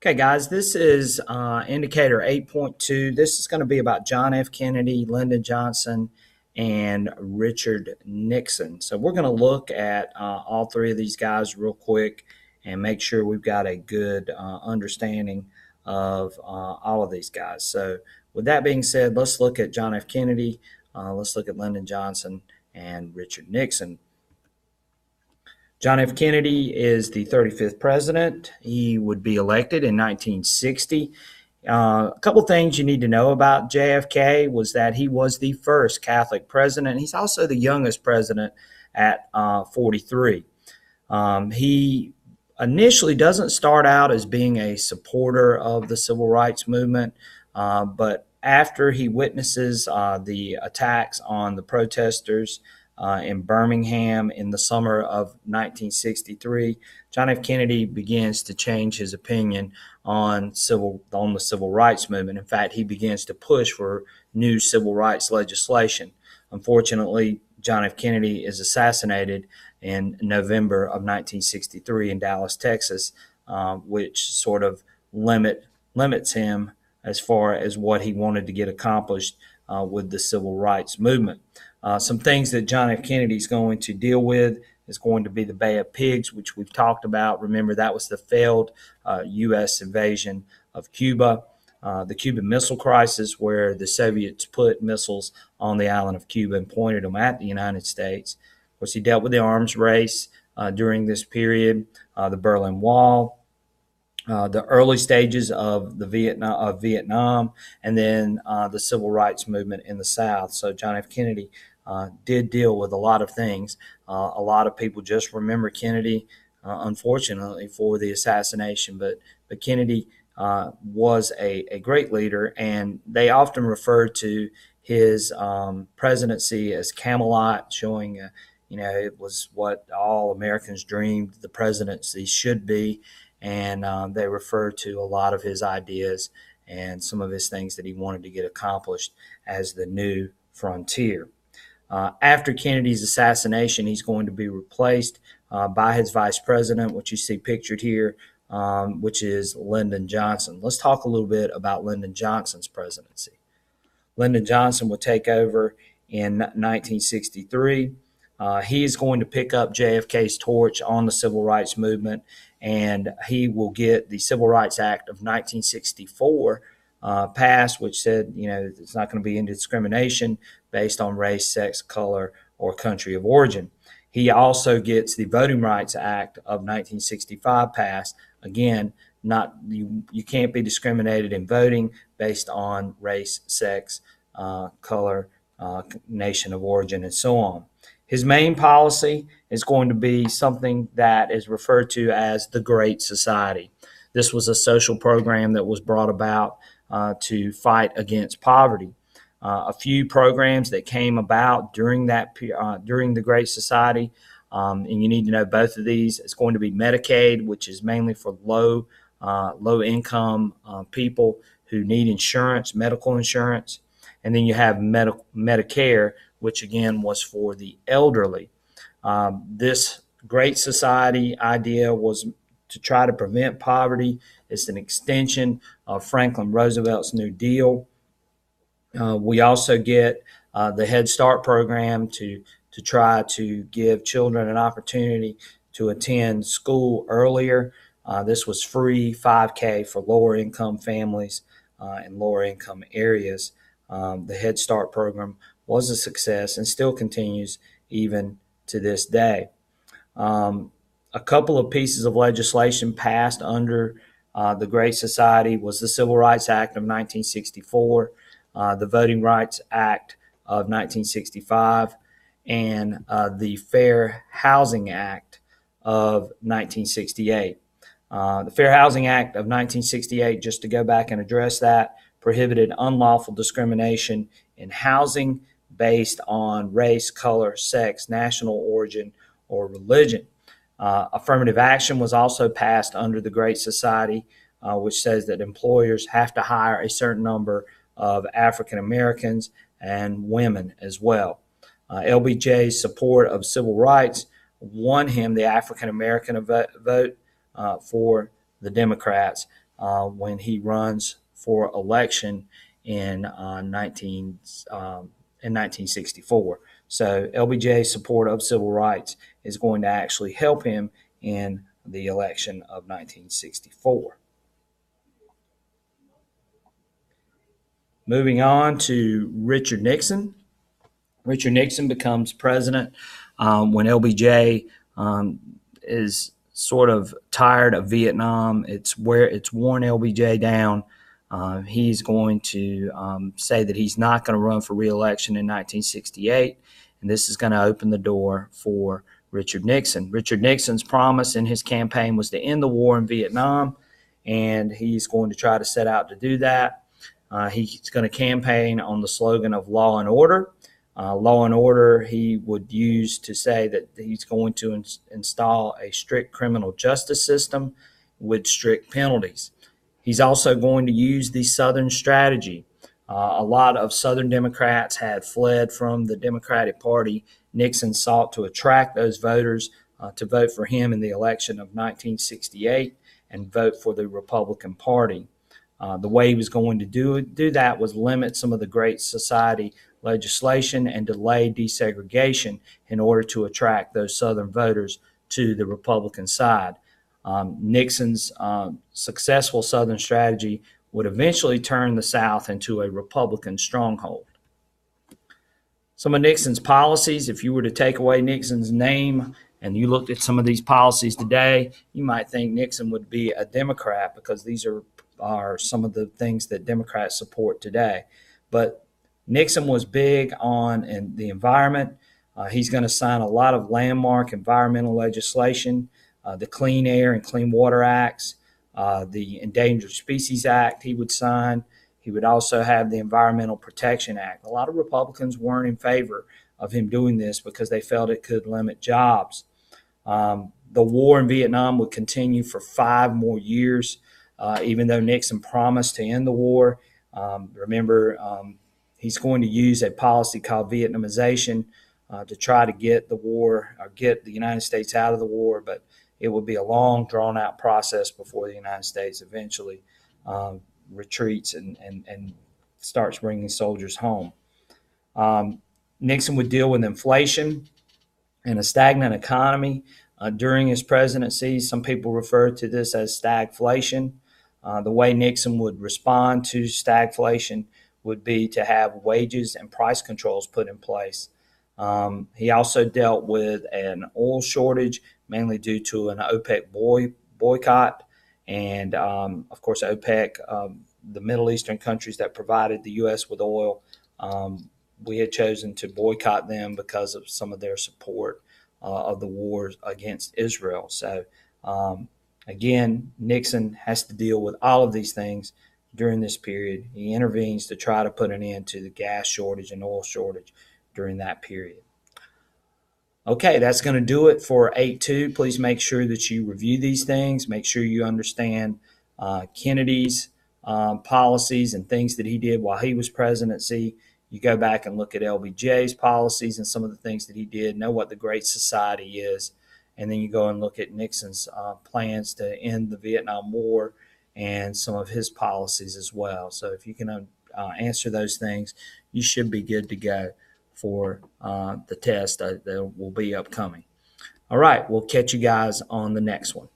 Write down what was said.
Okay, guys, this is indicator 8.2. This is going to be about John F. Kennedy, Lyndon Johnson, and Richard Nixon. So we're going to look at all three of these guys real quick and make sure we've got a good understanding of all of these guys. So with that being said, let's look at John F. Kennedy, let's look at Lyndon Johnson, and Richard Nixon. John F. Kennedy is the 35th president. He would be elected in 1960. A couple things you need to know about JFK was that he was the first Catholic president. He's also the youngest president at 43. He initially doesn't start out as being a supporter of the civil rights movement, but after he witnesses the attacks on the protesters in Birmingham in the summer of 1963, John F. Kennedy begins to change his opinion on the civil rights movement. In fact, he begins to push for new civil rights legislation. Unfortunately, John F. Kennedy is assassinated in November of 1963 in Dallas, Texas, which sort of limits him as far as what he wanted to get accomplished with the civil rights movement. Some things that John F. Kennedy is going to deal with is going to be the Bay of Pigs, which we've talked about. Remember, that was the failed U.S. invasion of Cuba. The Cuban Missile Crisis, where the Soviets put missiles on the island of Cuba and pointed them at the United States. Of course, he dealt with the arms race during this period, the Berlin Wall, the early stages of Vietnam, and then the civil rights movement in the South. So John F. Kennedy did deal with a lot of things. A lot of people just remember Kennedy, unfortunately, for the assassination, but Kennedy was a great leader, and they often refer to his presidency as Camelot, showing it was what all Americans dreamed the presidency should be. And they refer to a lot of his ideas and some of his things that he wanted to get accomplished as the new frontier. After Kennedy's assassination, he's going to be replaced by his vice president, which you see pictured here, which is Lyndon Johnson. Let's talk a little bit about Lyndon Johnson's presidency. Lyndon Johnson will take over in 1963. He is going to pick up JFK's torch on the civil rights movement, and he will get the Civil Rights Act of 1964 passed, which said, it's not going to be any discrimination based on race, sex, color, or country of origin. He also gets the Voting Rights Act of 1965 passed. Again, you can't be discriminated in voting based on race, sex, color, nation of origin, and so on. His main policy is going to be something that is referred to as the Great Society. This was a social program that was brought about to fight against poverty. A few programs that came about during the Great Society, and you need to know both of these. It's going to be Medicaid, which is mainly for low income people who need insurance, medical insurance, and then you have Medicare, which again was for the elderly. This Great Society idea was to try to prevent poverty. It's an extension of Franklin Roosevelt's New Deal. We also get the Head Start program to try to give children an opportunity to attend school earlier. This was free 5K for lower income families in lower income areas. The Head Start program was a success and still continues even to this day. A couple of pieces of legislation passed under the Great Society was the Civil Rights Act of 1964, the Voting Rights Act of 1965, and the Fair Housing Act of 1968. The Fair Housing Act of 1968, just to go back and address that, prohibited unlawful discrimination in housing based on race, color, sex, national origin, or religion. Affirmative action was also passed under the Great Society, which says that employers have to hire a certain number of African Americans and women as well. LBJ's support of civil rights won him the African American vote for the Democrats, when he runs for election in 1964. So LBJ's support of civil rights is going to actually help him in the election of 1964. Moving on to Richard Nixon. Richard Nixon becomes president when LBJ is sort of tired of Vietnam. It's worn LBJ down. He's going to say that he's not going to run for re-election in 1968, and this is going to open the door for Richard Nixon. Richard Nixon's promise in his campaign was to end the war in Vietnam, and he's going to try to set out to do that. He's going to campaign on the slogan of law and order. Law and order he would use to say that he's going to install a strict criminal justice system with strict penalties. He's also going to use the Southern strategy. A lot of Southern Democrats had fled from the Democratic Party. Nixon sought to attract those voters to vote for him in the election of 1968 and vote for the Republican Party. The way he was going to do that was limit some of the Great Society legislation and delay desegregation in order to attract those Southern voters to the Republican side. Nixon's successful Southern strategy would eventually turn the South into a Republican stronghold. Some of Nixon's policies, if you were to take away Nixon's name and you looked at some of these policies today, you might think Nixon would be a Democrat because these are some of the things that Democrats support today. But Nixon was big on the environment. He's going to sign a lot of landmark environmental legislation, the Clean Air and Clean Water Acts, the Endangered Species Act he would sign. He would also have the Environmental Protection Act. A lot of Republicans weren't in favor of him doing this because they felt it could limit jobs. The war in Vietnam would continue for 5 more years, even though Nixon promised to end the war. Remember, he's going to use a policy called Vietnamization to try to get the war or get the United States out of the war, but it would be a long, drawn-out process before the United States eventually retreats and starts bringing soldiers home. Nixon would deal with inflation and a stagnant economy during his presidency. Some people refer to this as stagflation. The way Nixon would respond to stagflation would be to have wages and price controls put in place. He also dealt with an oil shortage, mainly due to an OPEC boycott. And, of course, OPEC, the Middle Eastern countries that provided the U.S. with oil, we had chosen to boycott them because of some of their support of the wars against Israel. So, again, Nixon has to deal with all of these things during this period. He intervenes to try to put an end to the gas shortage and oil shortage during that period. Okay, that's going to do it for 8.2. Please make sure that you review these things. Make sure you understand Kennedy's policies and things that he did while he was presidency. You go back and look at LBJ's policies and some of the things that he did, know what the Great Society is, and then you go and look at Nixon's plans to end the Vietnam War and some of his policies as well. So if you can answer those things, you should be good to go for the test that will be upcoming. All right, we'll catch you guys on the next one.